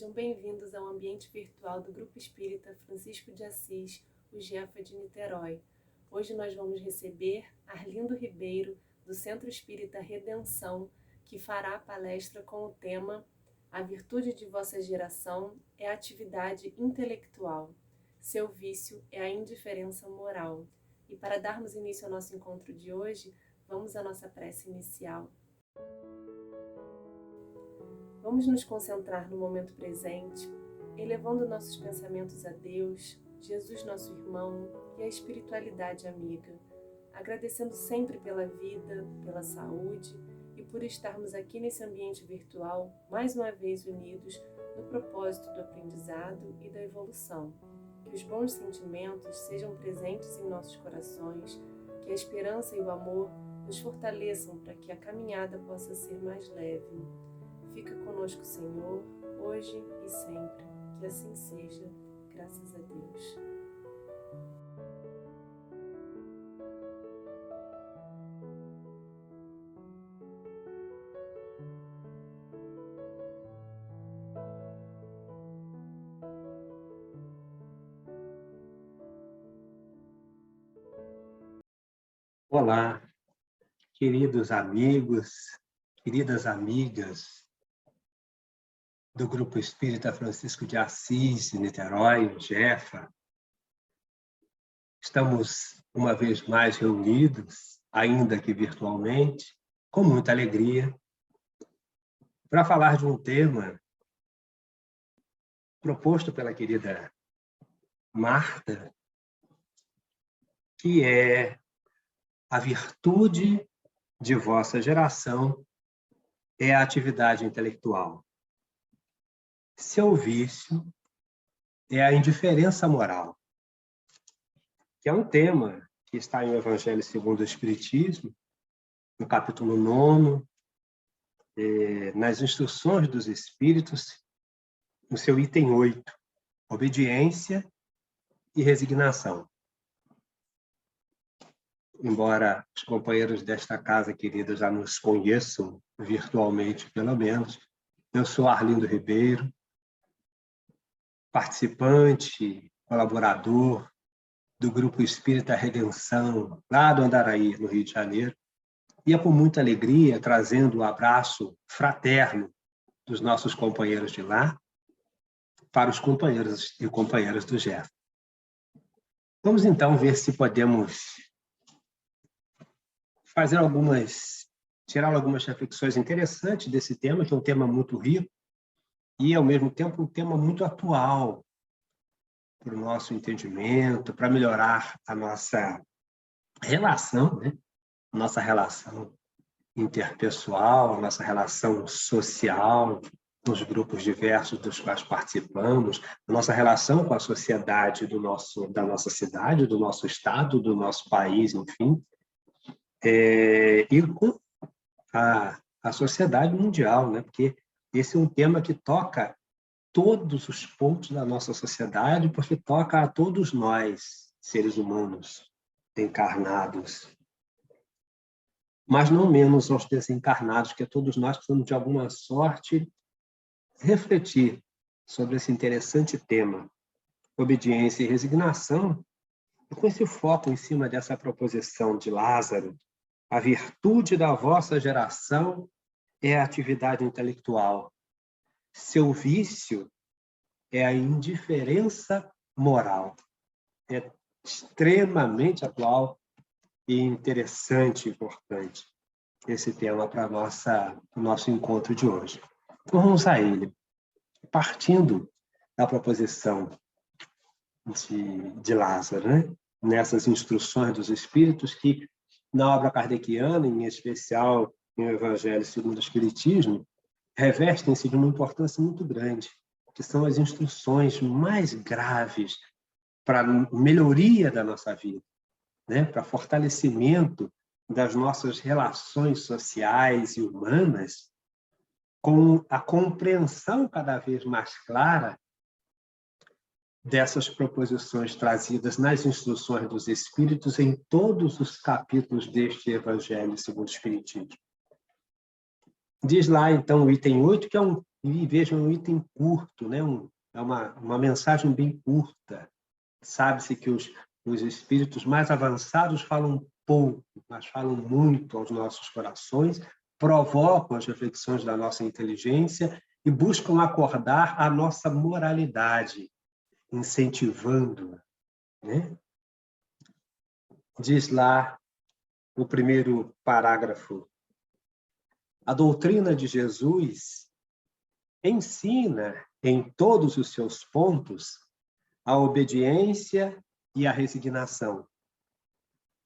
Sejam bem-vindos ao ambiente virtual do Grupo Espírita Francisco de Assis, o Jefa de Niterói. Hoje nós vamos receber Arlindo Ribeiro, do Centro Espírita Redenção, que fará a palestra com o tema A virtude de vossa geração é a atividade intelectual. Seu vício é a indiferença moral. E para darmos início ao nosso encontro de hoje, vamos à nossa prece inicial. Vamos nos concentrar no momento presente, elevando nossos pensamentos a Deus, Jesus nosso irmão e a espiritualidade amiga, agradecendo sempre pela vida, pela saúde e por estarmos aqui nesse ambiente virtual, mais uma vez unidos no propósito do aprendizado e da evolução. Que os bons sentimentos sejam presentes em nossos corações, que a esperança e o amor nos fortaleçam para que a caminhada possa ser mais leve. Fica conosco, Senhor, hoje e sempre. Que assim seja, graças a Deus. Olá, queridos amigos, queridas amigas do Grupo Espírita Francisco de Assis, de Niterói, Jefa. Estamos uma vez mais reunidos, ainda que virtualmente, com muita alegria, para falar de um tema proposto pela querida Marta, que é a virtude de vossa geração é a atividade intelectual. Seu vício é a indiferença moral, que é um tema que está em o Evangelho segundo o Espiritismo, no capítulo 9, nas instruções dos Espíritos, no seu item 8, obediência e resignação. Embora os companheiros desta casa querida já nos conheçam virtualmente, pelo menos, eu sou Arlindo Ribeiro, participante, colaborador do Grupo Espírita Redenção, lá do Andaraí, no Rio de Janeiro, e é com muita alegria trazendo o abraço fraterno dos nossos companheiros de lá para os companheiros e companheiras do GEF. Vamos então ver se podemos tirar algumas reflexões interessantes desse tema, que é um tema muito rico, e, ao mesmo tempo, um tema muito atual para o nosso entendimento, para melhorar a nossa relação, né? Nossa relação interpessoal, a nossa relação social, nos grupos diversos dos quais participamos, a nossa relação com a sociedade da nossa cidade, do nosso estado, do nosso país, enfim, e com a sociedade mundial, né? Porque esse é um tema que toca todos os pontos da nossa sociedade, porque toca a todos nós, seres humanos, encarnados. Mas não menos aos desencarnados, que todos nós precisamos, de alguma sorte, refletir sobre esse interessante tema, obediência e resignação, e com esse foco em cima dessa proposição de Lázaro, a virtude da vossa geração é a atividade intelectual. Seu vício é a indiferença moral. É extremamente atual e interessante e importante esse tema para o nosso encontro de hoje. Então, vamos a ele. Partindo da proposição de Lázaro, né? Nessas instruções dos Espíritos que, na obra kardeciana, em especial no Evangelho segundo o Espiritismo, revestem-se de uma importância muito grande, que são as instruções mais graves para a melhoria da nossa vida, né? Para fortalecimento das nossas relações sociais e humanas, com a compreensão cada vez mais clara dessas proposições trazidas nas instruções dos Espíritos em todos os capítulos deste Evangelho segundo o Espiritismo. Diz lá, então, o item 8, que é um E veja, um item curto, né? É uma mensagem bem curta. Sabe-se que os espíritos mais avançados falam pouco, mas falam muito aos nossos corações, provocam as reflexões da nossa inteligência e buscam acordar a nossa moralidade, incentivando-a, né? Diz lá o primeiro parágrafo: a doutrina de Jesus ensina em todos os seus pontos a obediência e a resignação.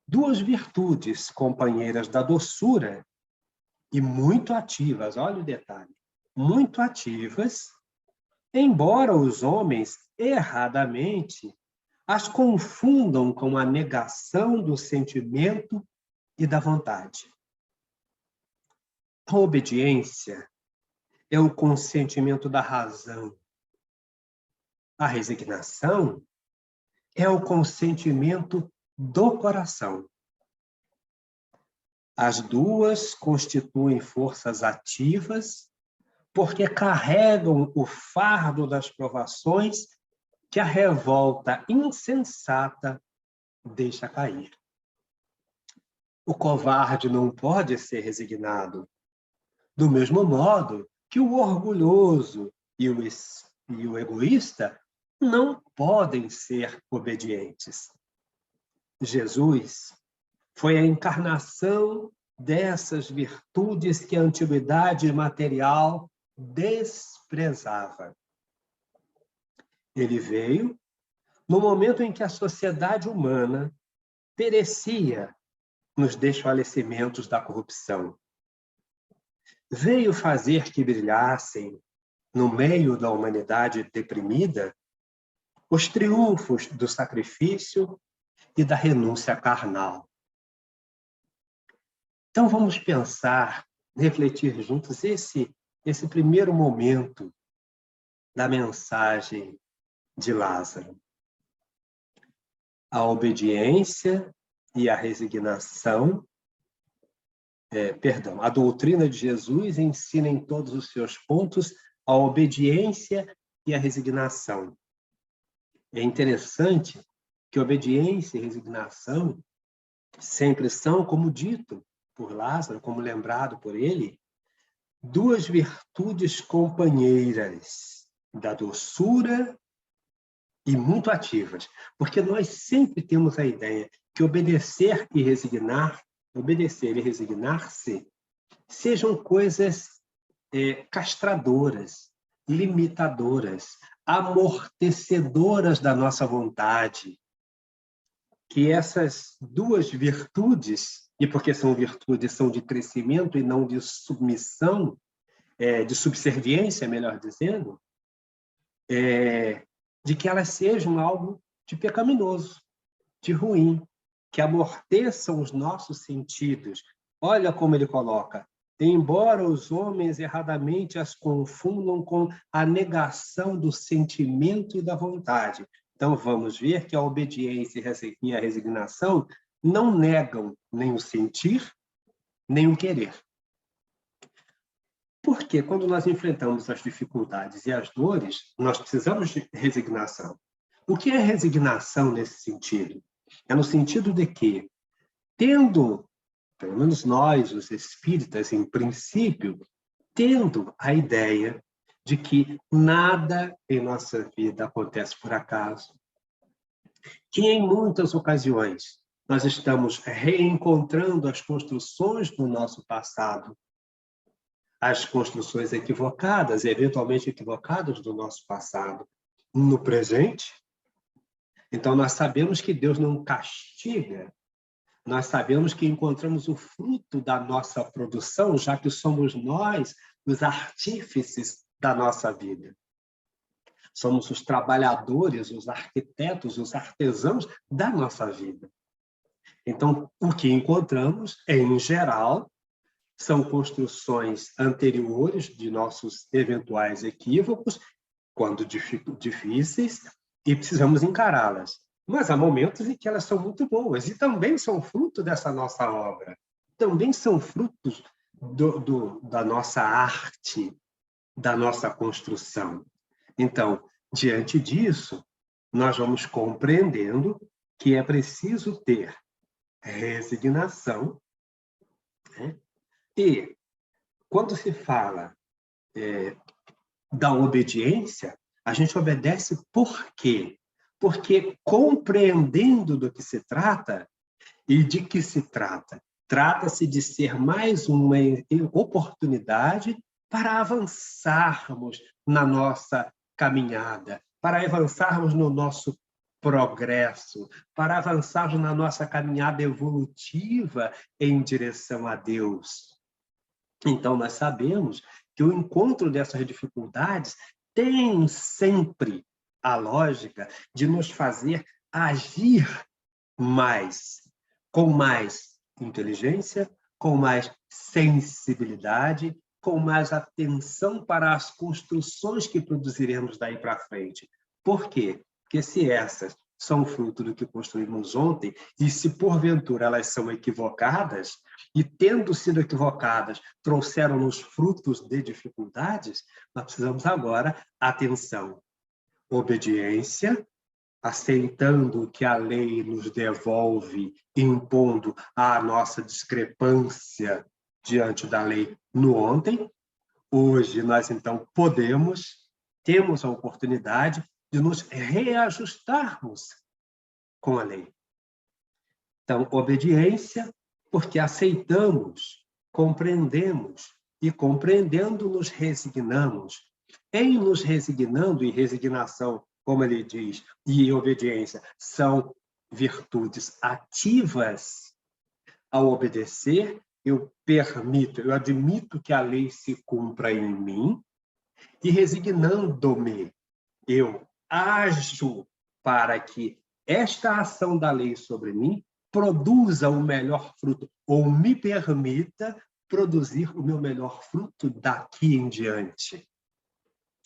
Duas virtudes companheiras da doçura e muito ativas, olha o detalhe, muito ativas, embora os homens erradamente as confundam com a negação do sentimento e da vontade. A obediência é o consentimento da razão. A resignação é o consentimento do coração. As duas constituem forças ativas porque carregam o fardo das provações que a revolta insensata deixa cair. O covarde não pode ser resignado, do mesmo modo que o orgulhoso e o egoísta não podem ser obedientes. Jesus foi a encarnação dessas virtudes que a antiguidade material desprezava. Ele veio no momento em que a sociedade humana perecia nos desfalecimentos da corrupção. Veio fazer que brilhassem, no meio da humanidade deprimida, os triunfos do sacrifício e da renúncia carnal. Então, vamos pensar, refletir juntos esse primeiro momento da mensagem de Lázaro. A obediência e a resignação, a doutrina de Jesus ensina em todos os seus pontos a obediência e a resignação. É interessante que obediência e resignação sempre são, como dito por Lázaro, como lembrado por ele, duas virtudes companheiras da doçura e muito ativas, porque nós sempre temos a ideia que obedecer e resignar-se sejam coisas castradoras, limitadoras, amortecedoras da nossa vontade. Que essas duas virtudes, e porque são virtudes, são de crescimento e não de submissão, de subserviência, melhor dizendo, de que elas sejam algo de pecaminoso, de ruim, que amorteçam os nossos sentidos. Olha como ele coloca: embora os homens erradamente as confundam com a negação do sentimento e da vontade. Então, vamos ver que a obediência e a resignação não negam nem o sentir, nem o querer. Porque quando nós enfrentamos as dificuldades e as dores, nós precisamos de resignação. O que é resignação nesse sentido? É no sentido de que, tendo, pelo menos nós, os espíritas, em princípio, tendo a ideia de que nada em nossa vida acontece por acaso, que em muitas ocasiões nós estamos reencontrando as construções do nosso passado, as construções equivocadas, eventualmente equivocadas do nosso passado, no presente. Então, nós sabemos que Deus não castiga, nós sabemos que encontramos o fruto da nossa produção, já que somos nós os artífices da nossa vida. Somos os trabalhadores, os arquitetos, os artesãos da nossa vida. Então, o que encontramos, em geral, são construções anteriores de nossos eventuais equívocos, quando difíceis, e precisamos encará-las. Mas há momentos em que elas são muito boas, e também são fruto dessa nossa obra, também são frutos da nossa arte, da nossa construção. Então, diante disso, nós vamos compreendendo que é preciso ter resignação, né? E, quando se fala da obediência, a gente obedece por quê? Porque compreendendo do que se trata, e de que se trata? Trata-se de ser mais uma oportunidade para avançarmos na nossa caminhada, para avançarmos no nosso progresso, para avançarmos na nossa caminhada evolutiva em direção a Deus. Então, nós sabemos que o encontro dessas dificuldades tem sempre a lógica de nos fazer agir mais, com mais inteligência, com mais sensibilidade, com mais atenção para as construções que produziremos daí para frente. Por quê? Porque se essas são fruto do que construímos ontem, e se porventura elas são equivocadas, e tendo sido equivocadas, trouxeram-nos frutos de dificuldades, nós precisamos agora atenção, obediência, aceitando o que a lei nos devolve, impondo a nossa discrepância diante da lei no ontem. Hoje nós, então, temos a oportunidade de nos reajustarmos com a lei. Então, obediência, porque aceitamos, compreendemos, e compreendendo nos resignamos. Em nos resignando, e resignação, como ele diz, e obediência, são virtudes ativas. Ao obedecer, eu admito que a lei se cumpra em mim, e resignando-me, eu ajo para que esta ação da lei sobre mim produza o melhor fruto, ou me permita produzir o meu melhor fruto daqui em diante.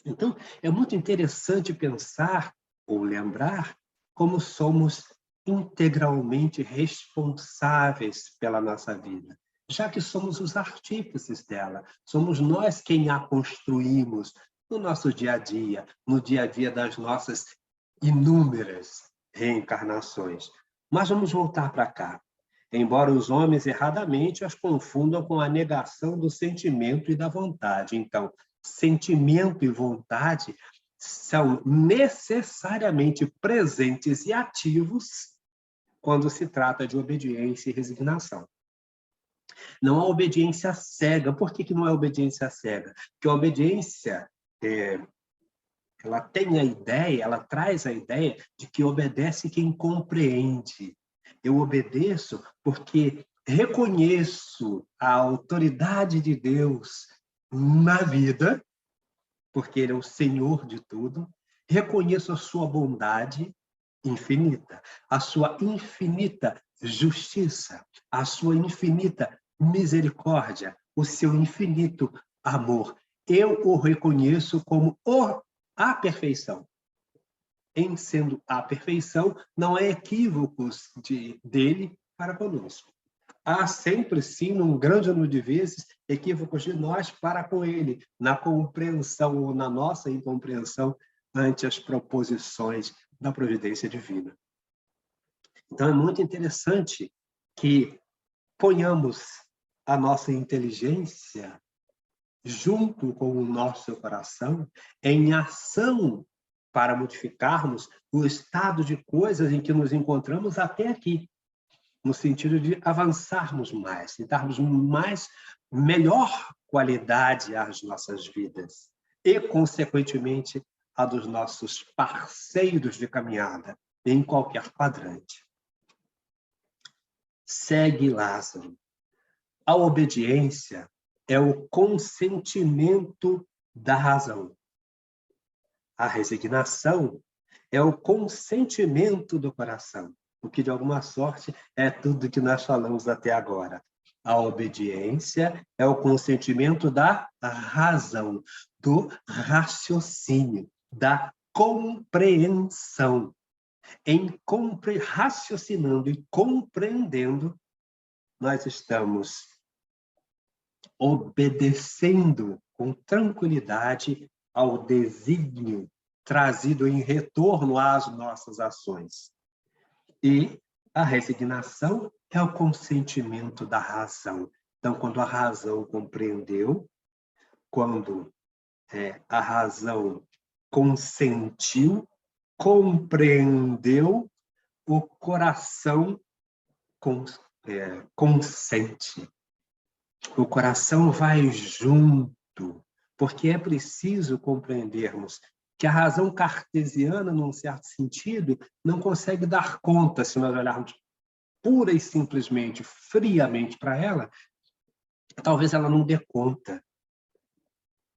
Então, é muito interessante pensar ou lembrar como somos integralmente responsáveis pela nossa vida, já que somos os artífices dela, somos nós quem a construímos no nosso dia a dia, no dia a dia das nossas inúmeras reencarnações. Mas vamos voltar para cá. Embora os homens erradamente as confundam com a negação do sentimento e da vontade. Então, sentimento e vontade são necessariamente presentes e ativos quando se trata de obediência e resignação. Não há obediência cega. Por que não é obediência cega? Porque a obediência ela tem a ideia, ela traz a ideia de que obedece quem compreende. Eu obedeço porque reconheço a autoridade de Deus na vida, porque Ele é o Senhor de tudo. Reconheço a sua bondade infinita, a sua infinita justiça, a sua infinita misericórdia, o seu infinito amor. Eu o reconheço como a perfeição. Em sendo a perfeição, não há equívocos dele para conosco. Há sempre, sim, num grande número de vezes, equívocos de nós para com ele, na compreensão ou na nossa incompreensão ante as proposições da providência divina. Então, é muito interessante que ponhamos a nossa inteligência junto com o nosso coração em ação para modificarmos o estado de coisas em que nos encontramos até aqui, no sentido de avançarmos mais, de darmos melhor qualidade às nossas vidas e, consequentemente, a dos nossos parceiros de caminhada em qualquer quadrante. Segue Lázaro. A obediência é o consentimento da razão. A resignação é o consentimento do coração, o que, de alguma sorte, é tudo que nós falamos até agora. A obediência é o consentimento da razão, do raciocínio, da compreensão. Raciocinando e compreendendo, nós estamos obedecendo com tranquilidade ao desígnio trazido em retorno às nossas ações. E a resignação é o consentimento da razão. Então, quando a razão compreendeu, quando a razão consentiu, compreendeu, o coração consente. O coração vai junto, porque é preciso compreendermos que a razão cartesiana, num certo sentido, não consegue dar conta, se nós olharmos pura e simplesmente, friamente para ela, talvez ela não dê conta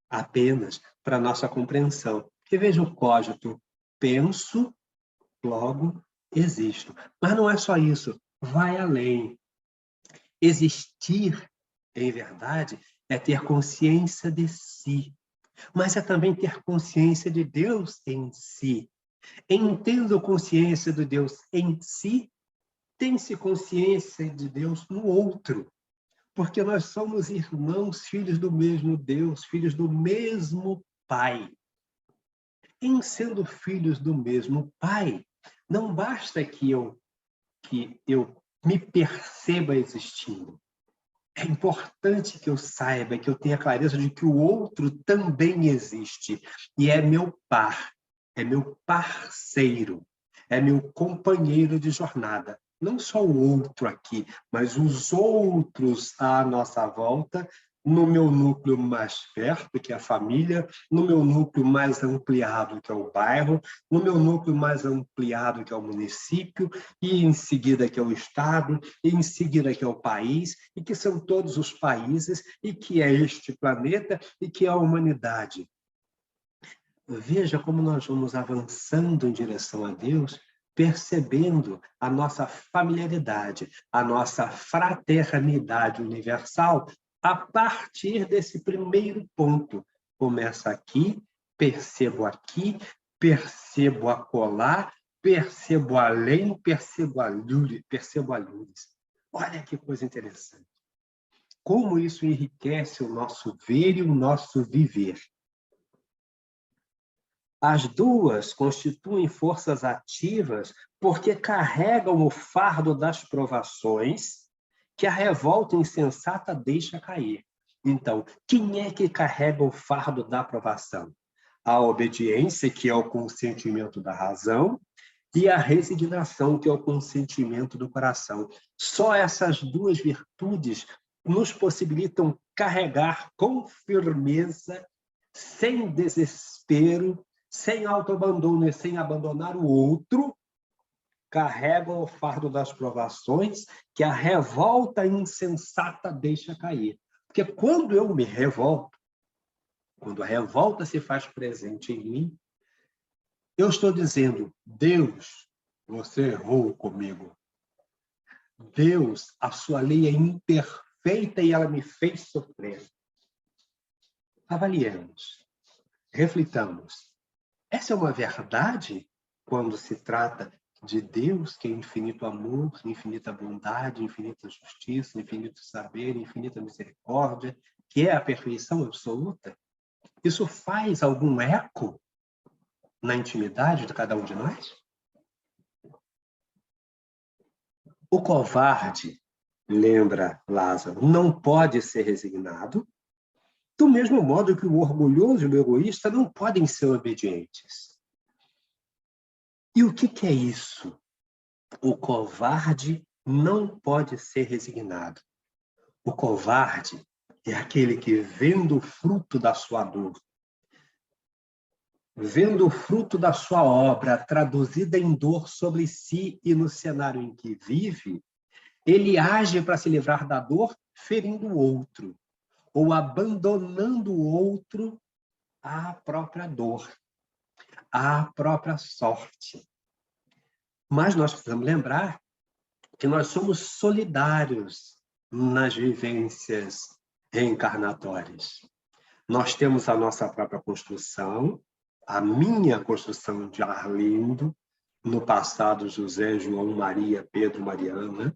apenas para a nossa compreensão. Porque veja o cogito, penso, logo existo. Mas não é só isso, vai além. Existir, em verdade, é ter consciência de si, mas é também ter consciência de Deus em si. Tendo consciência de Deus em si, tem-se consciência de Deus no outro, porque nós somos irmãos, filhos do mesmo Deus, filhos do mesmo Pai. Em sendo filhos do mesmo Pai, não basta que eu me perceba existindo. É importante que eu saiba, que eu tenha clareza de que o outro também existe. E é meu par, é meu parceiro, é meu companheiro de jornada. Não só o outro aqui, mas os outros à nossa volta, no meu núcleo mais perto, que é a família, no meu núcleo mais ampliado, que é o bairro, no meu núcleo mais ampliado, que é o município, e em seguida que é o estado, e em seguida que é o país, e que são todos os países, e que é este planeta, e que é a humanidade. Veja como nós vamos avançando em direção a Deus, percebendo a nossa familiaridade, a nossa fraternidade universal, a partir desse primeiro ponto. Começa aqui, percebo acolá, percebo além, percebo a luz. Olha que coisa interessante. Como isso enriquece o nosso ver e o nosso viver. As duas constituem forças ativas porque carregam o fardo das provações que a revolta insensata deixa cair. Então, quem é que carrega o fardo da provação? A obediência, que é o consentimento da razão, e a resignação, que é o consentimento do coração. Só essas duas virtudes nos possibilitam carregar com firmeza, sem desespero, sem autoabandono e sem abandonar o outro, carregam o fardo das provações que a revolta insensata deixa cair. Porque quando eu me revolto, quando a revolta se faz presente em mim, eu estou dizendo, Deus, você errou comigo. Deus, a sua lei é imperfeita e ela me fez sofrer. Avaliemos, reflitamos. Essa é uma verdade quando se trata de Deus, que é infinito amor, infinita bondade, infinita justiça, infinito saber, infinita misericórdia, que é a perfeição absoluta? Isso faz algum eco na intimidade de cada um de nós? O covarde, lembra Lázaro, não pode ser resignado, do mesmo modo que o orgulhoso e o egoísta não podem ser obedientes. E o que é isso? O covarde não pode ser resignado. O covarde é aquele que, vendo o fruto da sua dor, vendo o fruto da sua obra traduzida em dor sobre si e no cenário em que vive, ele age para se livrar da dor ferindo o outro, ou abandonando o outro à própria dor, à própria sorte. Mas nós precisamos lembrar que nós somos solidários nas vivências reencarnatórias. Nós temos a nossa própria construção, a minha construção de Arlindo, no passado José, João, Maria, Pedro, Mariana.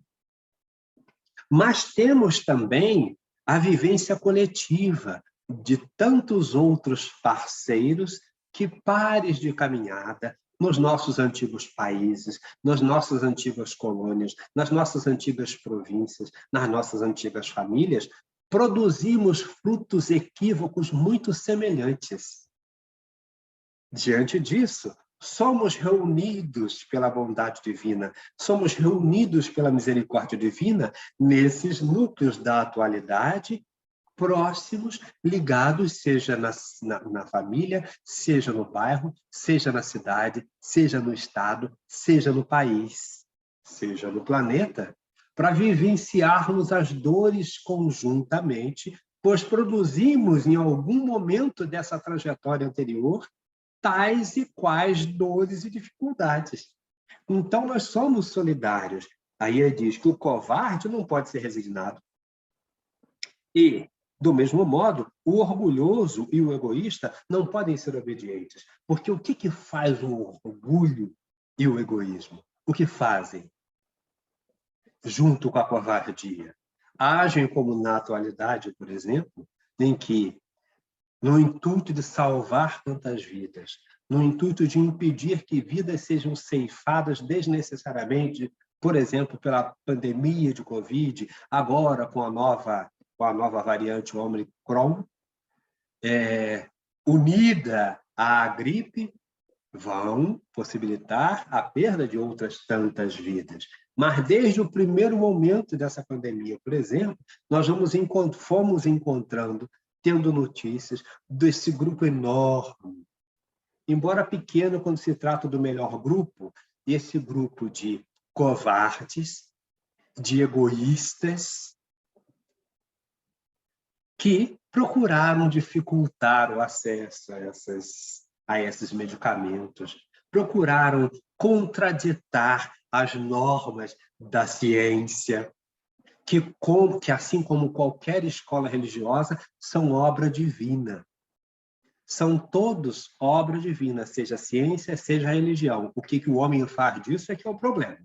Mas temos também a vivência coletiva, de tantos outros parceiros que pares de caminhada nos nossos antigos países, nas nossas antigas colônias, nas nossas antigas províncias, nas nossas antigas famílias, produzimos frutos equívocos muito semelhantes. Diante disso, somos reunidos pela bondade divina, somos reunidos pela misericórdia divina nesses núcleos da atualidade próximos, ligados, seja na família, seja no bairro, seja na cidade, seja no estado, seja no país, seja no planeta, para vivenciarmos as dores conjuntamente, pois produzimos, em algum momento dessa trajetória anterior, tais e quais dores e dificuldades. Então, nós somos solidários. Aí ele diz que o covarde não pode ser resignado. E, do mesmo modo, o orgulhoso e o egoísta não podem ser obedientes. Porque o que faz o orgulho e o egoísmo? O que fazem? Junto com a covardia. Agem como na atualidade, por exemplo, em que, no intuito de salvar tantas vidas, no intuito de impedir que vidas sejam ceifadas desnecessariamente, por exemplo, pela pandemia de Covid, agora com a nova variante Omicron, unida à gripe, vão possibilitar a perda de outras tantas vidas. Mas desde o primeiro momento dessa pandemia, por exemplo, nós fomos encontrando, tendo notícias desse grupo enorme, embora pequeno quando se trata do melhor grupo, esse grupo de covardes, de egoístas, que procuraram dificultar o acesso a esses medicamentos, procuraram contraditar as normas da ciência, que assim como qualquer escola religiosa, são obra divina. São todos obra divina, seja ciência, seja religião. O que o homem faz disso é que é o problema.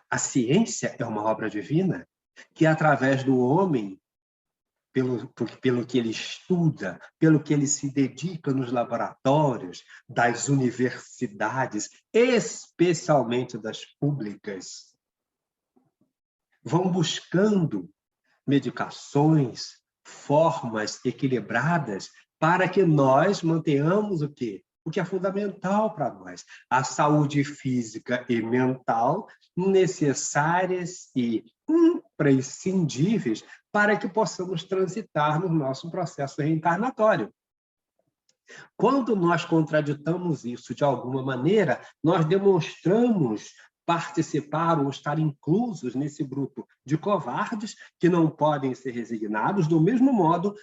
A ciência é uma obra divina que, através do homem, pelo que ele estuda, pelo que ele se dedica nos laboratórios das universidades, especialmente das públicas, vão buscando medicações, formas equilibradas para que nós mantenhamos o quê? O que é fundamental para nós, a saúde física e mental necessárias e imprescindíveis para que possamos transitar no nosso processo reencarnatório. Quando nós contraditamos isso de alguma maneira, nós demonstramos participar ou estar inclusos nesse grupo de covardes que não podem ser resignados, do mesmo modo,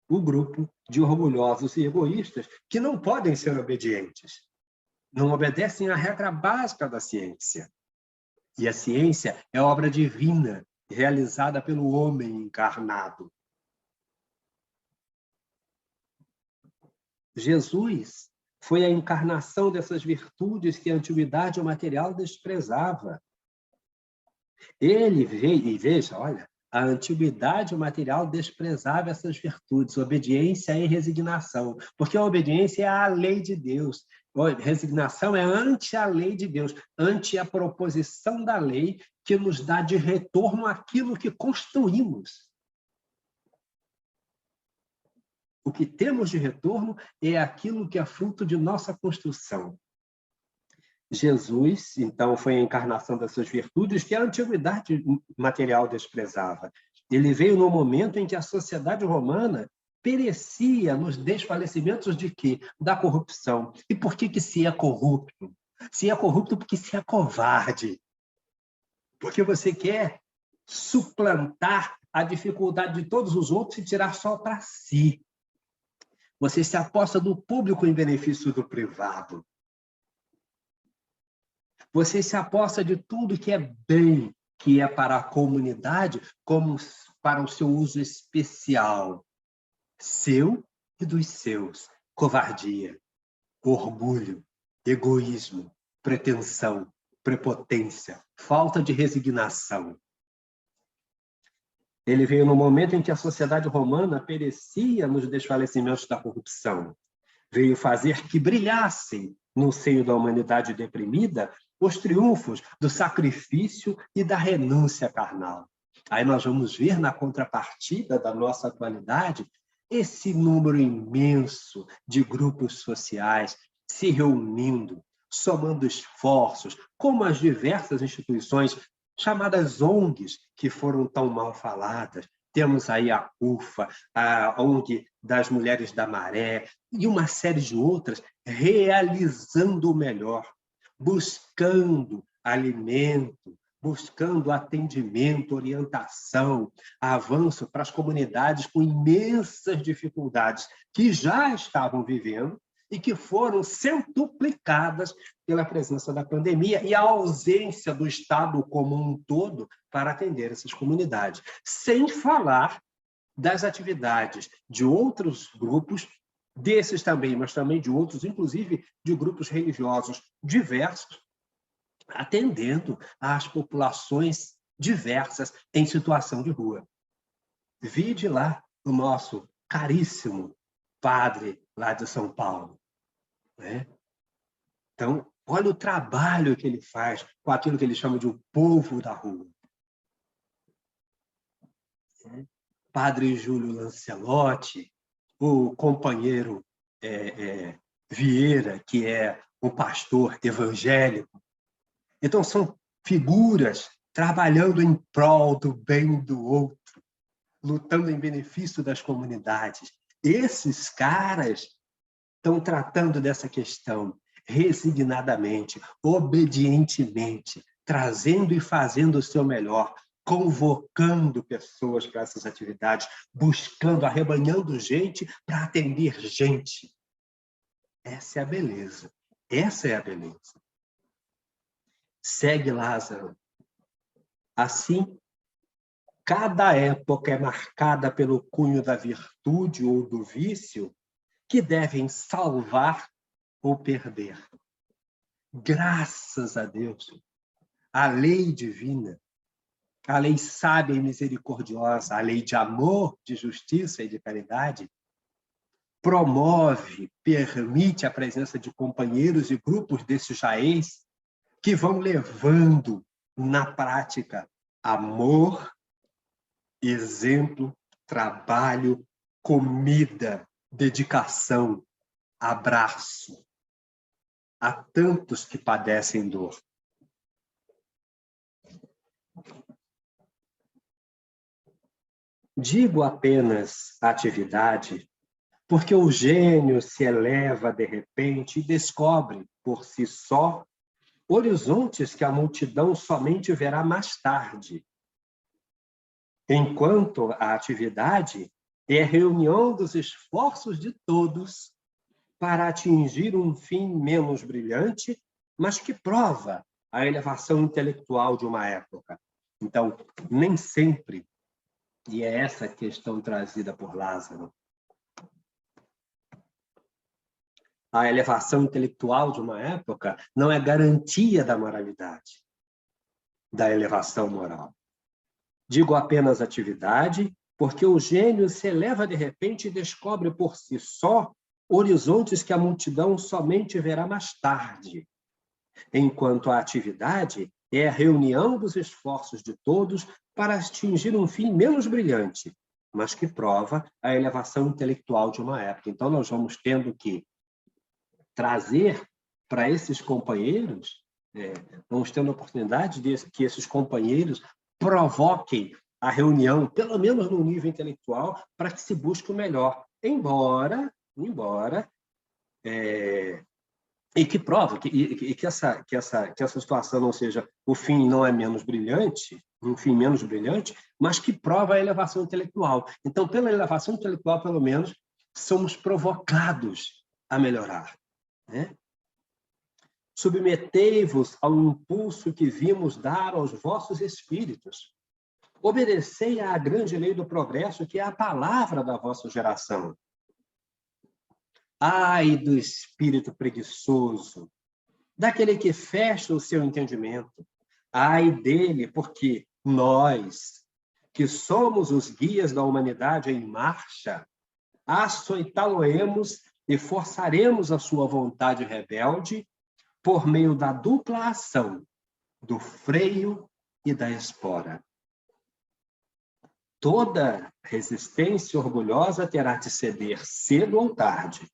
o grupo de orgulhosos e egoístas que não podem ser obedientes. Não obedecem à regra básica da ciência. E a ciência é obra divina, realizada pelo homem encarnado. Jesus foi a encarnação dessas virtudes que a antiguidade material desprezava. Ele veio, e veja, olha, a antiguidade material desprezava essas virtudes, obediência e resignação, porque a obediência é à lei de Deus, a resignação é ante a lei de Deus, ante a proposição da lei que nos dá de retorno aquilo que construímos. O que temos de retorno é aquilo que é fruto de nossa construção. Jesus, então, foi a encarnação dessas virtudes que a antiguidade material desprezava. Ele veio no momento em que a sociedade romana perecia nos desfalecimentos de quê? Da corrupção. E por que se é corrupto? Se é corrupto porque se é covarde. Porque você quer suplantar a dificuldade de todos os outros e tirar só para si. Você se aposta do público em benefício do privado. Você se aposta de tudo que é bem, que é para a comunidade, como para o seu uso especial. Seu e dos seus. Covardia, orgulho, egoísmo, pretensão, prepotência, falta de resignação. Ele veio no momento em que a sociedade romana perecia nos desfalecimentos da corrupção. Veio fazer que brilhassem no seio da humanidade deprimida os triunfos do sacrifício e da renúncia carnal. Aí nós vamos ver na contrapartida da nossa atualidade esse número imenso de grupos sociais se reunindo, somando esforços, como as diversas instituições chamadas ONGs, que foram tão mal faladas. Temos aí a UFA, a ONG das Mulheres da Maré, e uma série de outras, realizando o melhor, buscando alimento, buscando atendimento, orientação, avanço para as comunidades com imensas dificuldades que já estavam vivendo e que foram centuplicadas pela presença da pandemia e a ausência do Estado como um todo para atender essas comunidades. Sem falar das atividades de outros grupos, desses também, mas também de outros, inclusive de grupos religiosos diversos, atendendo às populações diversas em situação de rua. Vide lá o nosso caríssimo padre lá de São Paulo. Né? Então, olha o trabalho que ele faz com aquilo que ele chama de o povo da rua. Padre Júlio Lancelotti, o companheiro Vieira, que é um pastor evangélico. Então, são figuras trabalhando em prol do bem do outro, lutando em benefício das comunidades. Esses caras estão tratando dessa questão resignadamente, obedientemente, trazendo e fazendo o seu melhor, convocando pessoas para essas atividades, buscando, arrebanhando gente para atender gente. Essa é a beleza. Essa é a beleza. Segue Lázaro. Assim, cada época é marcada pelo cunho da virtude ou do vício que devem salvar ou perder. Graças a Deus, a lei divina, a lei sábia e misericordiosa, a lei de amor, de justiça e de caridade, promove, permite a presença de companheiros e grupos desses jaez que vão levando na prática amor, exemplo, trabalho, comida, dedicação, abraço a tantos que padecem dor. Digo apenas atividade, porque o gênio se eleva de repente e descobre por si só horizontes que a multidão somente verá mais tarde. Enquanto a atividade é a reunião dos esforços de todos para atingir um fim menos brilhante, mas que prova a elevação intelectual de uma época. Então, nem sempre, e é essa questão trazida por Lázaro, a elevação intelectual de uma época não é garantia da moralidade, da elevação moral. Digo apenas atividade, porque o gênio se eleva de repente e descobre por si só horizontes que a multidão somente verá mais tarde, enquanto a atividade é a reunião dos esforços de todos para atingir um fim menos brilhante, mas que prova a elevação intelectual de uma época. Então, nós vamos tendo que trazer para esses companheiros, vamos tendo a oportunidade de que esses companheiros provoquem a reunião, pelo menos no nível intelectual, para que se busque o melhor. Embora e que prova que essa situação não seja o fim não é menos brilhante, um fim menos brilhante, mas que prova a elevação intelectual. Então, pela elevação intelectual, pelo menos, somos provocados a melhorar. Né? Submetei-vos ao impulso que vimos dar aos vossos espíritos. Obedecei à grande lei do progresso, que é a palavra da vossa geração. Ai do espírito preguiçoso, daquele que fecha o seu entendimento. Ai dele, porque nós, que somos os guias da humanidade em marcha, açoitá-lo-emos e forçaremos a sua vontade rebelde por meio da dupla ação do freio e da espora. Toda resistência orgulhosa terá de ceder cedo ou tarde.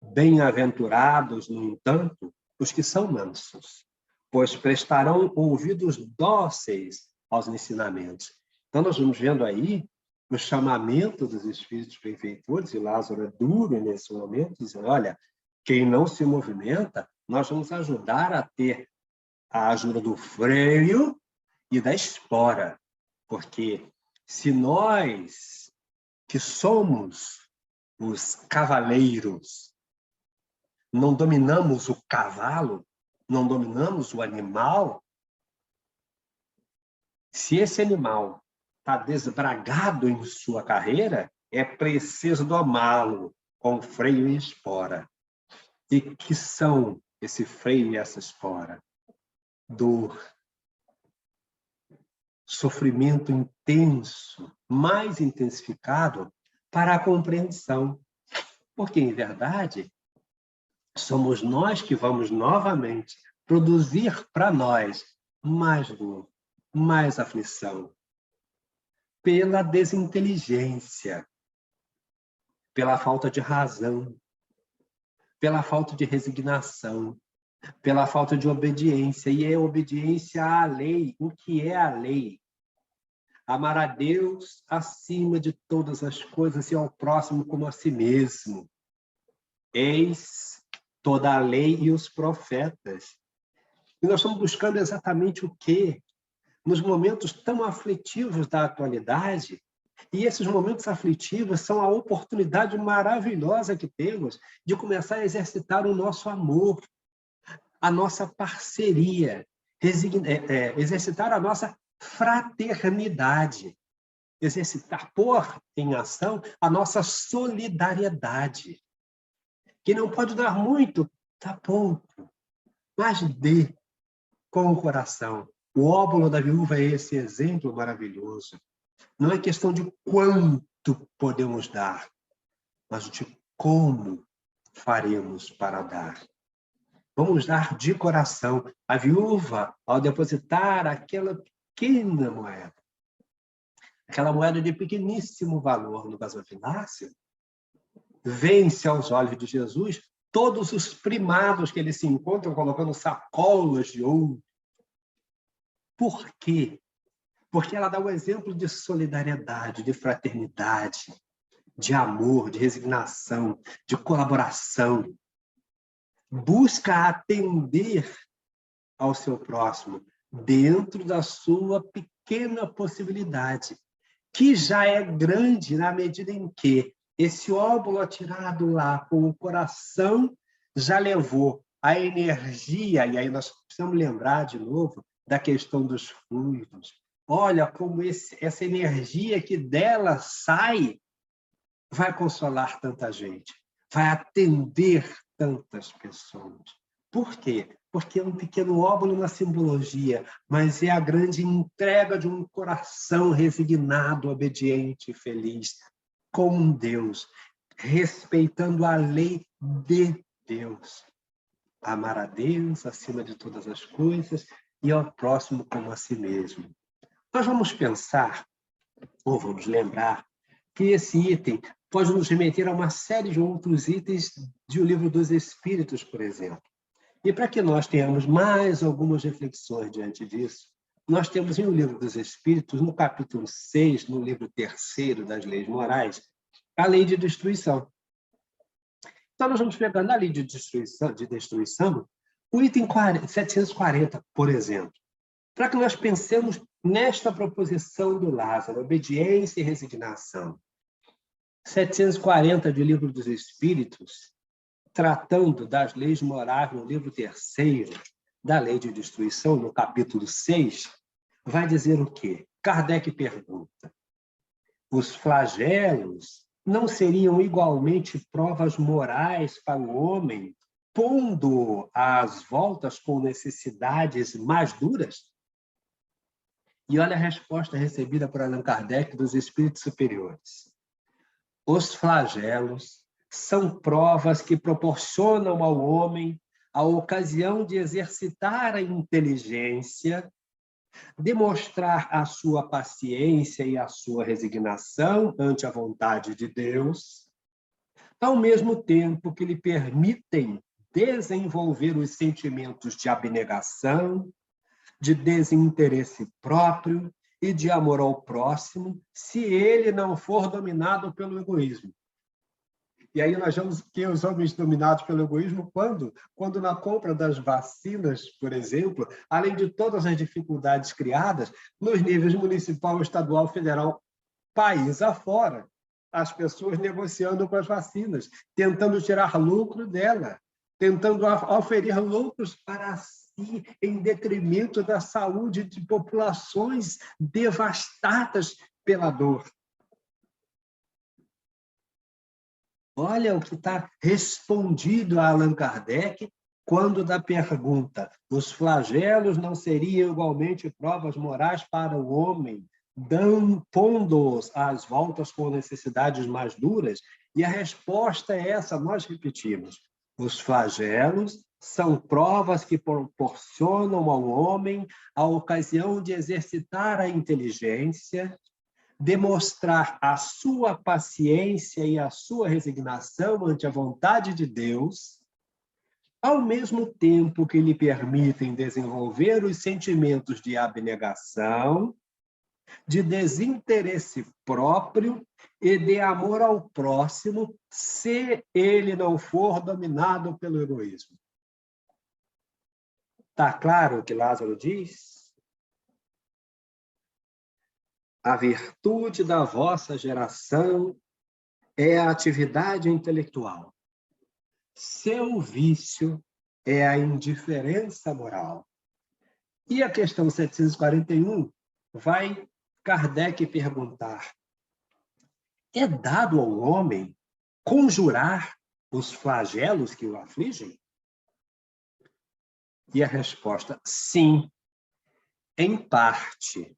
Bem-aventurados, no entanto, os que são mansos, pois prestarão ouvidos dóceis aos ensinamentos. Então, nós vamos vendo aí o chamamento dos espíritos benfeitores, e Lázaro é duro nesse momento, dizendo, olha, quem não se movimenta, nós vamos ajudar a ter a ajuda do freio e da espora, porque se nós, que somos os cavaleiros, não dominamos o cavalo, não dominamos o animal, se esse animal está desbragado em sua carreira, é preciso domá-lo com freio e espora. E que são esse freio e essa espora? Dor, sofrimento intenso, mais intensificado para a compreensão. Porque, em verdade, somos nós que vamos novamente produzir para nós mais dor, mais aflição, pela desinteligência, pela falta de razão, pela falta de resignação, pela falta de obediência. E é obediência à lei. O que é a lei? Amar a Deus acima de todas as coisas e ao próximo como a si mesmo. Eis toda a lei e os profetas. E nós estamos buscando exatamente o quê? Nos momentos tão aflitivos da atualidade, e esses momentos aflitivos são a oportunidade maravilhosa que temos de começar a exercitar o nosso amor, a nossa parceria, exercitar a nossa fraternidade, exercitar, pôr em ação a nossa solidariedade. Quem não pode dar muito, dá pouco, mas dê com o coração. O óbolo da viúva é esse exemplo maravilhoso. Não é questão de quanto podemos dar, mas de como faremos para dar. Vamos dar de coração. A viúva, ao depositar aquela pequena moeda, aquela moeda de pequeníssimo valor no gasofilácio, vence aos olhos de Jesus todos os primados que eles se encontram colocando sacolas de ouro. Por quê? Porque ela dá um exemplo de solidariedade, de fraternidade, de amor, de resignação, de colaboração. Busca atender ao seu próximo dentro da sua pequena possibilidade, que já é grande na medida em que esse óbolo atirado lá com o coração já levou a energia, e aí nós precisamos lembrar de novo da questão dos fluidos. Olha como essa energia que dela sai vai consolar tanta gente, vai atender tantas pessoas. Por quê? Porque é um pequeno óbolo na simbologia, mas é a grande entrega de um coração resignado, obediente e feliz com Deus, respeitando a lei de Deus. Amar a Deus acima de todas as coisas e ao próximo como a si mesmo. Nós vamos pensar, ou vamos lembrar, que esse item pode nos remeter a uma série de outros itens de O Livro dos Espíritos, por exemplo. E para que nós tenhamos mais algumas reflexões diante disso, nós temos em O Livro dos Espíritos, no capítulo 6, no livro 3º das Leis Morais, a lei de destruição. Então, nós vamos pegar na lei de destruição o item 740, por exemplo, para que nós pensemos nesta proposição do Lázaro, obediência e resignação. 740 do Livro dos Espíritos, tratando das leis morais no livro 3º da lei de destruição, no capítulo 6, vai dizer o quê? Kardec pergunta: os flagelos não seriam igualmente provas morais para o homem, pondo às voltas com necessidades mais duras? E olha a resposta recebida por Allan Kardec dos espíritos superiores. Os flagelos são provas que proporcionam ao homem a ocasião de exercitar a inteligência, demonstrar a sua paciência e a sua resignação ante a vontade de Deus, ao mesmo tempo que lhe permitem desenvolver os sentimentos de abnegação, de desinteresse próprio e de amor ao próximo, se ele não for dominado pelo egoísmo. E aí nós vemos que os homens dominados pelo egoísmo quando na compra das vacinas, por exemplo, além de todas as dificuldades criadas, nos níveis municipal, estadual, federal, país afora, as pessoas negociando com as vacinas, tentando tirar lucro dela, tentando oferir lucros para si, em detrimento da saúde de populações devastadas pela dor. Olha o que está respondido a Allan Kardec quando da pergunta: os flagelos não seriam igualmente provas morais para o homem, pondo-os às voltas com necessidades mais duras? E a resposta é essa, nós repetimos: os flagelos são provas que proporcionam ao homem a ocasião de exercitar a inteligência, demonstrar a sua paciência e a sua resignação ante a vontade de Deus, ao mesmo tempo que lhe permitem desenvolver os sentimentos de abnegação, de desinteresse próprio e de amor ao próximo, se ele não for dominado pelo egoísmo. Está claro o que Lázaro diz? A virtude da vossa geração é a atividade intelectual. Seu vício é a indiferença moral. E a questão 741 vai Kardec perguntar: é dado ao homem conjurar os flagelos que o afligem? E a resposta: sim, em parte,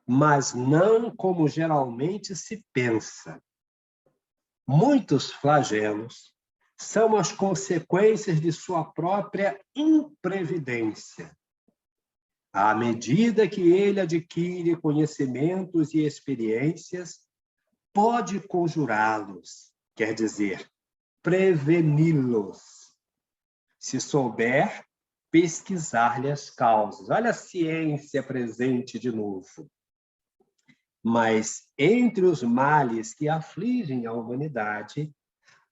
mas não como geralmente se pensa. Muitos flagelos são as consequências de sua própria imprevidência. À medida que ele adquire conhecimentos e experiências, pode conjurá-los, quer dizer, preveni-los, se souber pesquisar-lhe as causas. Olha a ciência presente de novo. Mas entre os males que afligem a humanidade,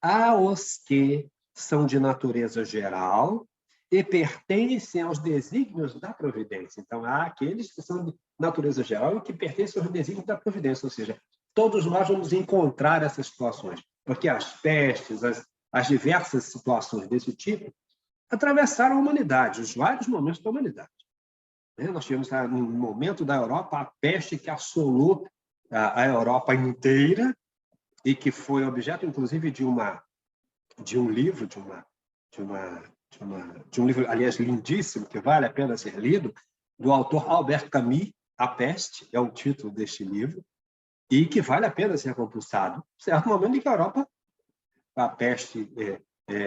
há os que são de natureza geral e pertencem aos desígnios da providência. Então, há aqueles que são de natureza geral e que pertencem aos desígnios da providência, ou seja, todos nós vamos encontrar essas situações, porque as pestes, as diversas situações desse tipo atravessaram a humanidade, os vários momentos da humanidade. Nós tivemos, no momento da Europa, a peste que assolou a Europa inteira e que foi objeto, inclusive, de um livro, de um livro, aliás, lindíssimo, que vale a pena ser lido, do autor Albert Camus, A Peste, é o título deste livro, e que vale a pena ser compulsado. Certo momento em que a Europa, a peste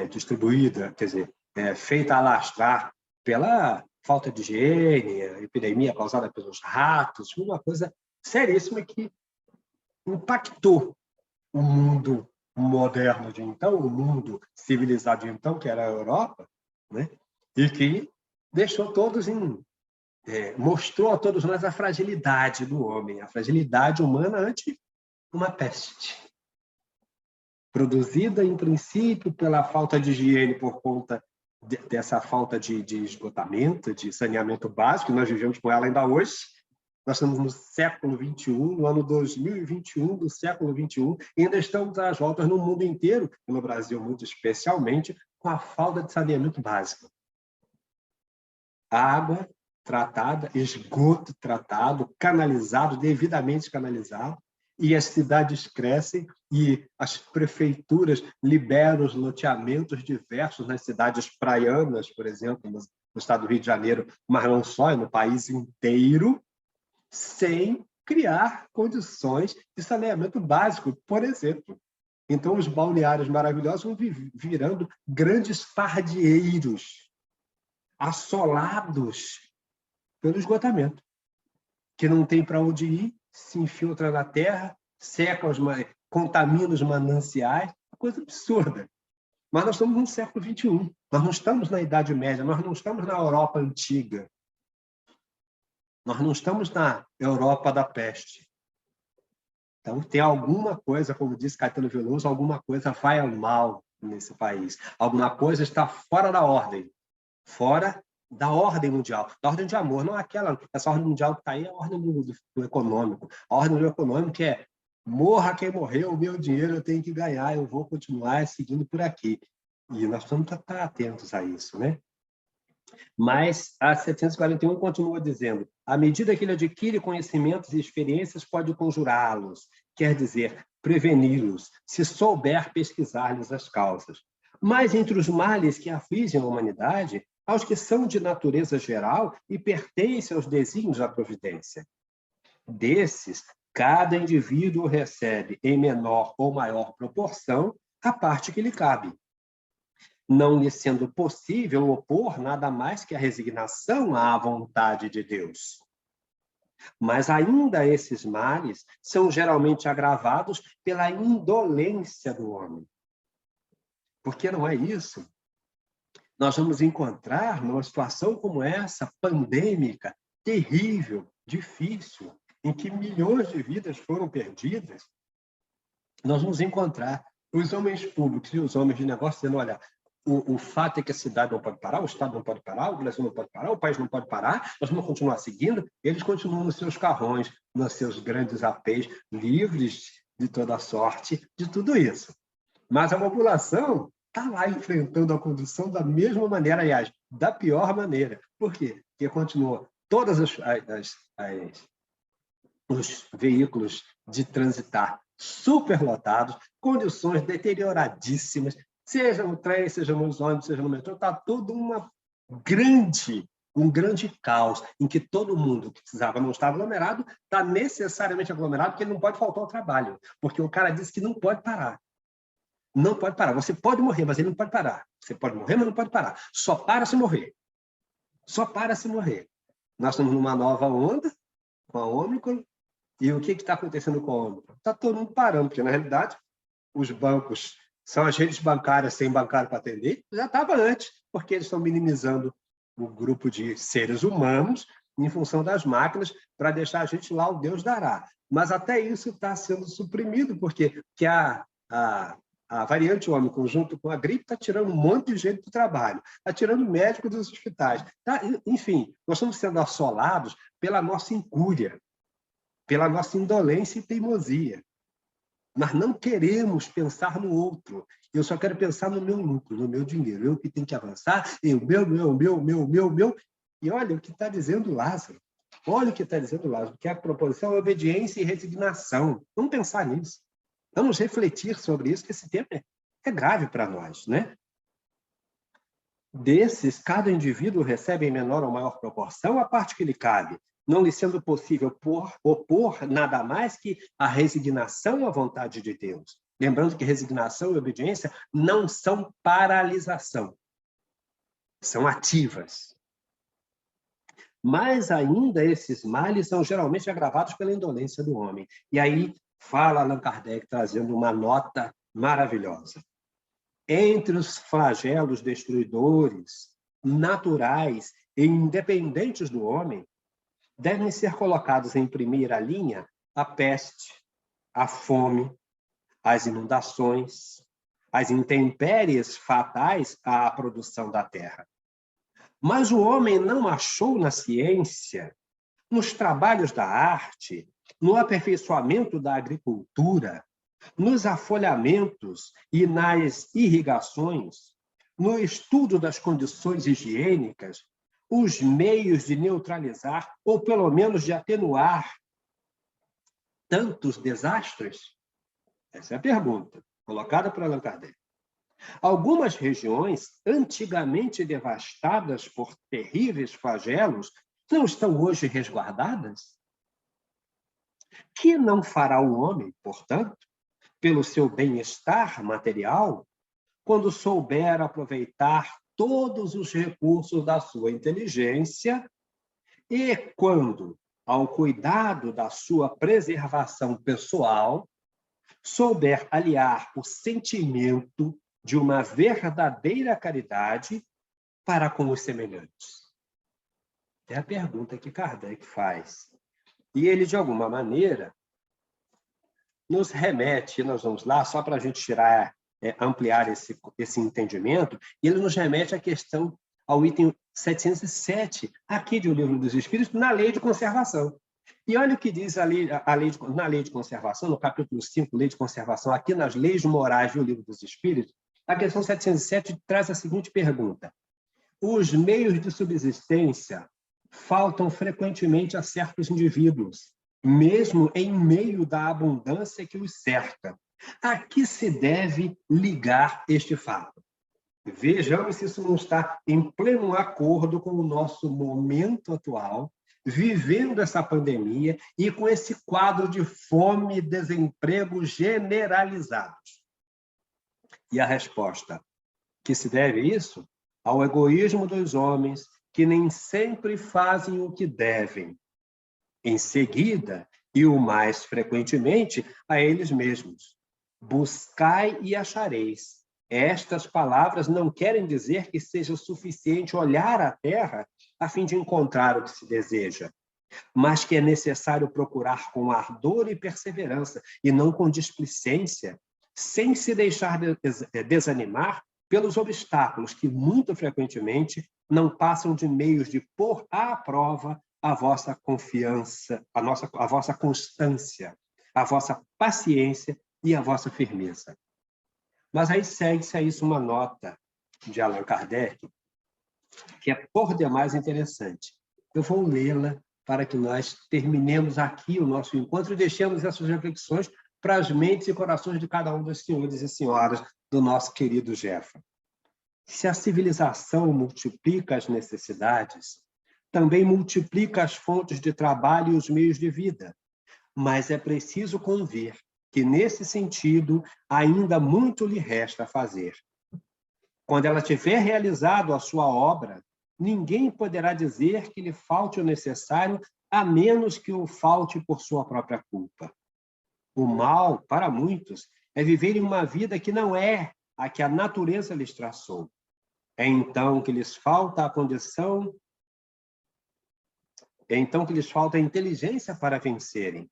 distribuída, quer dizer, feita a alastrar pela falta de higiene, a epidemia causada pelos ratos, uma coisa seríssima que impactou o mundo moderno de então, o mundo civilizado de então, que era a Europa, né? E que deixou todos mostrou a todos nós a fragilidade do homem, a fragilidade humana ante uma peste, produzida, em princípio, pela falta de higiene por conta dessa falta de esgotamento, de saneamento básico, nós vivemos com ela ainda hoje. Nós estamos no século XXI, no ano 2021 do século XXI, e ainda estamos às voltas no mundo inteiro, e no Brasil muito especialmente, com a falta de saneamento básico. Água tratada, esgoto tratado, canalizado, devidamente canalizado, e as cidades crescem e as prefeituras liberam os loteamentos diversos nas cidades praianas, por exemplo, no estado do Rio de Janeiro, mas não só, no país inteiro, sem criar condições de saneamento básico, por exemplo. Então, os balneários maravilhosos vão virando grandes fardieiros, assolados pelo esgotamento, que não tem para onde ir, se infiltra na terra, seca contamina os mananciais, coisa absurda. Mas nós estamos no século XXI, nós não estamos na Idade Média, nós não estamos na Europa antiga, nós não estamos na Europa da peste. Então, tem alguma coisa, como disse Caetano Veloso, alguma coisa vai ao mal nesse país. Alguma coisa está fora da ordem mundial, da ordem de amor, não aquela, essa ordem mundial que está aí, é a ordem do econômico. A ordem do econômico é: morra quem morreu, o meu dinheiro eu tenho que ganhar, eu vou continuar seguindo por aqui. E nós temos que estar atentos a isso, né? Mas a 741 continua dizendo: à medida que ele adquire conhecimentos e experiências, pode conjurá-los, quer dizer, preveni-los, se souber pesquisar-lhes as causas. Mas entre os males que afligem a humanidade, há os que são de natureza geral e pertencem aos desígnios da providência. Desses, cada indivíduo recebe, em menor ou maior proporção, a parte que lhe cabe, não lhe sendo possível opor nada mais que a resignação à vontade de Deus. Mas ainda esses males são geralmente agravados pela indolência do homem. Porque não é isso. Nós vamos encontrar numa situação como essa, pandêmica, terrível, difícil, em que milhões de vidas foram perdidas, nós vamos encontrar os homens públicos e os homens de negócio dizendo: olha, o fato é que a cidade não pode parar, o Estado não pode parar, o Brasil não pode parar, o país não pode parar, nós vamos continuar seguindo. Eles continuam nos seus carrões, nos seus grandes apês, livres de toda sorte, de tudo isso. Mas a população está lá enfrentando a condição da mesma maneira, aliás, da pior maneira. Por quê? Porque continua todos os veículos de transitar superlotados, condições deterioradíssimas, seja no trem, seja nos ônibus, seja no metrô, está tudo um grande caos, em que todo mundo que precisava não estar aglomerado, está necessariamente aglomerado, porque ele não pode faltar ao trabalho, porque o cara disse que não pode parar. Não pode parar. Você pode morrer, mas ele não pode parar. Você pode morrer, mas não pode parar. Só para se morrer. Só para se morrer. Nós estamos numa nova onda, com a Ômicron, e o que está acontecendo com a Ômicron? Está todo mundo parando, porque, na realidade, os bancos são as redes bancárias sem bancário para atender, já estava antes, porque eles estão minimizando o grupo de seres humanos em função das máquinas para deixar a gente lá, o Deus dará. Mas até isso está sendo suprimido, porque a variante Ômicron, junto com a gripe, está tirando um monte de gente do trabalho, está tirando médico dos hospitais. Enfim, nós estamos sendo assolados pela nossa incúria, pela nossa indolência e teimosia. Nós não queremos pensar no outro. Eu só quero pensar no meu lucro, no meu dinheiro. Eu que tenho que avançar, meu. E olha o que está dizendo Lázaro. Olha o que está dizendo Lázaro, que a proposição é obediência e resignação. Vamos pensar nisso. Vamos refletir sobre isso, que esse tema é grave para nós, né? Desses, cada indivíduo recebe em menor ou maior proporção a parte que lhe cabe, não lhe sendo possível opor nada mais que a resignação à vontade de Deus. Lembrando que resignação e obediência não são paralisação, são ativas. Mas ainda esses males são geralmente agravados pela indolência do homem. E aí fala Allan Kardec, trazendo uma nota maravilhosa. Entre os flagelos destruidores, naturais e independentes do homem, devem ser colocados em primeira linha a peste, a fome, as inundações, as intempéries fatais à produção da terra. Mas o homem não achou na ciência, nos trabalhos da arte, no aperfeiçoamento da agricultura, nos afolhamentos e nas irrigações, no estudo das condições higiênicas, os meios de neutralizar, ou pelo menos de atenuar, tantos desastres? Essa é a pergunta, colocada por Allan Kardec. Algumas regiões, antigamente devastadas por terríveis flagelos, não estão hoje resguardadas? Que não fará o homem, portanto, pelo seu bem-estar material, quando souber aproveitar todos os recursos da sua inteligência e quando, ao cuidado da sua preservação pessoal, souber aliar o sentimento de uma verdadeira caridade para com os semelhantes? É a pergunta que Kardec faz. E ele, de alguma maneira, nos remete, nós vamos lá, só para a gente ampliar esse entendimento, e ele nos remete à questão, ao item 707, aqui do Livro dos Espíritos, na Lei de Conservação. E olha o que diz na Lei de Conservação, no capítulo 5, Lei de Conservação, aqui nas Leis Morais do Livro dos Espíritos, a questão 707 traz a seguinte pergunta: os meios de subsistência faltam frequentemente a certos indivíduos, mesmo em meio da abundância que os cerca. A que se deve ligar este fato? Vejamos se isso não está em pleno acordo com o nosso momento atual, vivendo essa pandemia e com esse quadro de fome e desemprego generalizados. E a resposta: que se deve isso? Ao egoísmo dos homens, que nem sempre fazem o que devem. Em seguida, e o mais frequentemente, a eles mesmos. Buscai e achareis. Estas palavras não querem dizer que seja suficiente olhar à terra a fim de encontrar o que se deseja, mas que é necessário procurar com ardor e perseverança, e não com displicência, sem se deixar desanimar pelos obstáculos que, muito frequentemente, não passam de meios de pôr à prova a vossa confiança, a vossa constância, a vossa paciência e a vossa firmeza. Mas aí segue-se a isso uma nota de Allan Kardec, que é por demais interessante. Eu vou lê-la para que nós terminemos aqui o nosso encontro e deixemos essas reflexões para as mentes e corações de cada um dos senhores e senhoras do nosso querido Jefa. Se a civilização multiplica as necessidades, também multiplica as fontes de trabalho e os meios de vida. Mas é preciso convir que, nesse sentido, ainda muito lhe resta fazer. Quando ela tiver realizado a sua obra, ninguém poderá dizer que lhe falte o necessário, a menos que o falte por sua própria culpa. O mal, para muitos, é viverem uma vida que não é a que a natureza lhes traçou. É então que lhes falta a condição, é então que lhes falta a inteligência para vencerem.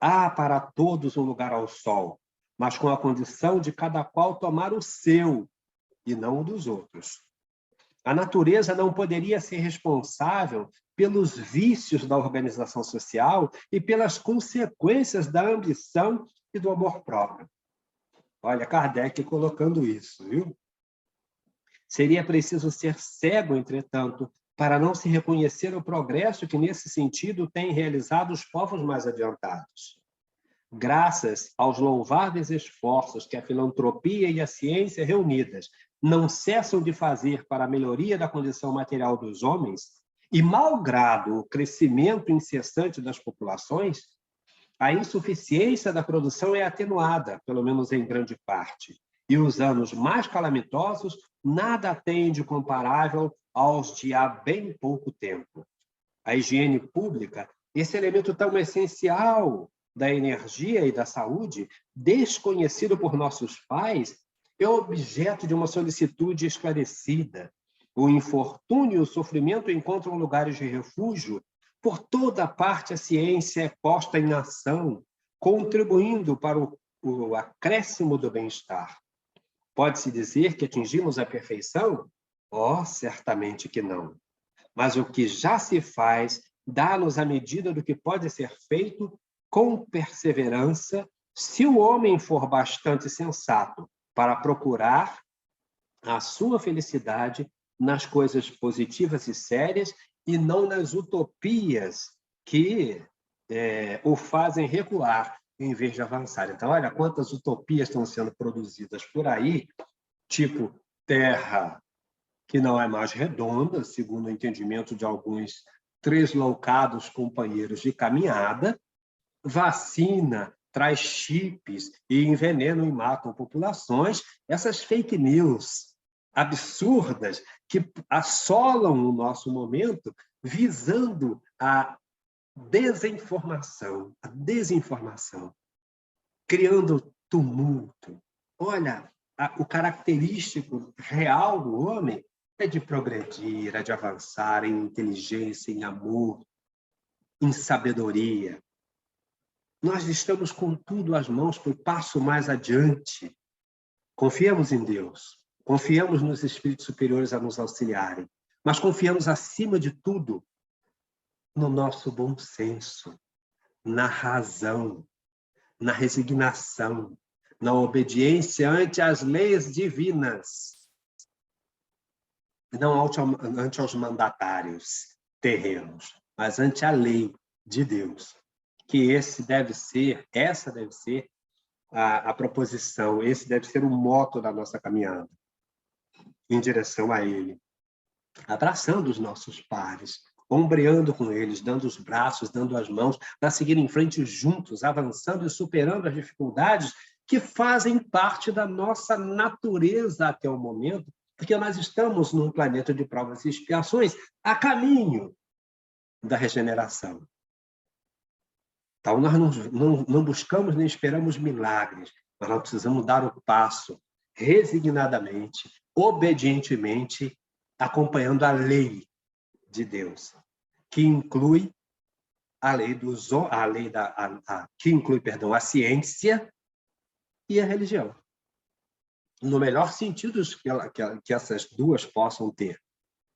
Há para todos um lugar ao sol, mas com a condição de cada qual tomar o seu e não o dos outros. A natureza não poderia ser responsável pelos vícios da organização social e pelas consequências da ambição e do amor próprio. Olha, Kardec colocando isso, viu? Seria preciso ser cego, entretanto, para não se reconhecer o progresso que, nesse sentido, têm realizado os povos mais adiantados. Graças aos louváveis esforços que a filantropia e a ciência reunidas não cessam de fazer para a melhoria da condição material dos homens, e malgrado o crescimento incessante das populações, a insuficiência da produção é atenuada, pelo menos em grande parte, e os anos mais calamitosos nada têm de comparável aos de há bem pouco tempo. A higiene pública, esse elemento tão essencial da energia e da saúde, desconhecido por nossos pais, é objeto de uma solicitude esclarecida. O infortúnio e o sofrimento encontram lugares de refúgio. Por toda parte a ciência é posta em ação, contribuindo para o acréscimo do bem-estar. Pode-se dizer que atingimos a perfeição? Oh, certamente que não. Mas o que já se faz dá-nos a medida do que pode ser feito com perseverança, se o homem for bastante sensato para procurar a sua felicidade nas coisas positivas e sérias e não nas utopias que o fazem recuar em vez de avançar. Então, olha quantas utopias estão sendo produzidas por aí, tipo Terra que não é mais redonda, segundo o entendimento de alguns tresloucados companheiros de caminhada, vacina, traz chips e envenenam e matam populações, essas fake news absurdas que assolam o nosso momento, visando a desinformação, criando tumulto. Olha, o característico real do homem é de progredir, é de avançar em inteligência, em amor, em sabedoria. Nós estamos com tudo às mãos para o passo mais adiante. Confiamos em Deus, confiamos nos espíritos superiores a nos auxiliarem, mas confiamos, acima de tudo, no nosso bom senso, na razão, na resignação, na obediência ante as leis divinas, não ante aos mandatários terrenos, mas ante a lei de Deus. Que essa deve ser a proposição, esse deve ser o moto da nossa caminhada em direção a Ele, abraçando os nossos pares, ombreando com eles, dando os braços, dando as mãos, para seguir em frente juntos, avançando e superando as dificuldades que fazem parte da nossa natureza até o momento, porque nós estamos num planeta de provas e expiações a caminho da regeneração. Então, nós não buscamos nem esperamos milagres, mas nós precisamos dar o passo resignadamente, obedientemente, acompanhando a lei de Deus, que inclui a ciência e a religião. No melhor sentido que essas duas possam ter,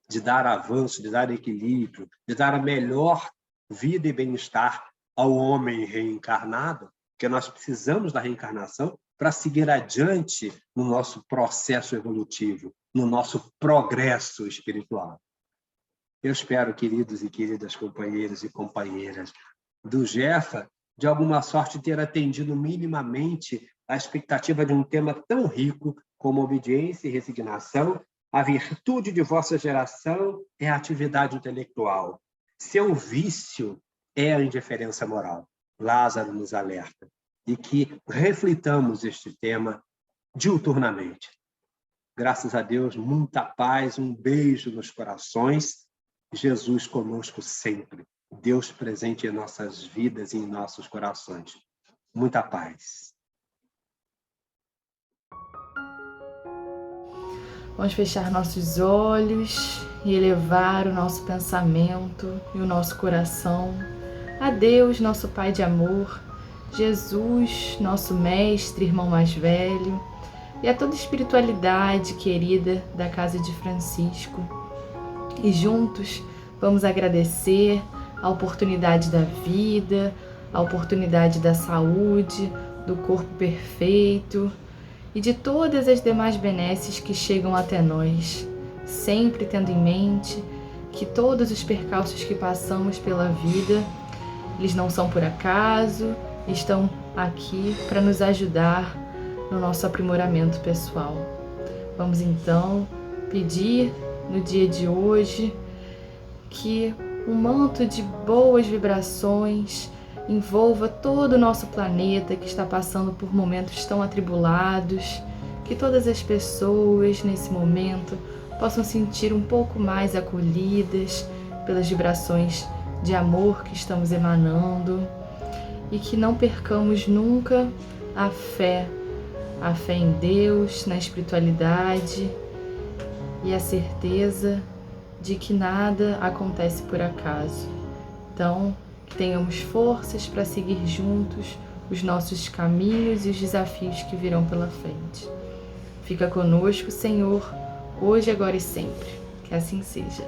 de dar avanço, de dar equilíbrio, de dar a melhor vida e bem-estar ao homem reencarnado, porque nós precisamos da reencarnação para seguir adiante no nosso processo evolutivo, no nosso progresso espiritual. Eu espero, queridos e queridas companheiros e companheiras do Jefa, de alguma sorte ter atendido minimamente a expectativa de um tema tão rico como obediência e resignação. A virtude de vossa geração é a atividade intelectual. Seu vício é a indiferença moral. Lázaro nos alerta. E que reflitamos este tema diuturnamente. Graças a Deus, muita paz, um beijo nos corações. Jesus conosco sempre. Deus presente em nossas vidas e em nossos corações. Muita paz. Vamos fechar nossos olhos e elevar o nosso pensamento e o nosso coração a Deus, nosso Pai de amor, Jesus, nosso Mestre, irmão mais velho, e a toda a espiritualidade querida da Casa de Francisco. E juntos vamos agradecer a oportunidade da vida, a oportunidade da saúde, do corpo perfeito e de todas as demais benesses que chegam até nós, sempre tendo em mente que todos os percalços que passamos pela vida, eles não são por acaso, estão aqui para nos ajudar no nosso aprimoramento pessoal. Vamos então pedir no dia de hoje que um manto de boas vibrações envolva todo o nosso planeta que está passando por momentos tão atribulados, que todas as pessoas nesse momento possam sentir um pouco mais acolhidas pelas vibrações de amor que estamos emanando e que não percamos nunca a fé em Deus, na espiritualidade e a certeza de que nada acontece por acaso. Então, que tenhamos forças para seguir juntos os nossos caminhos e os desafios que virão pela frente. Fica conosco, Senhor, hoje, agora e sempre. Que assim seja.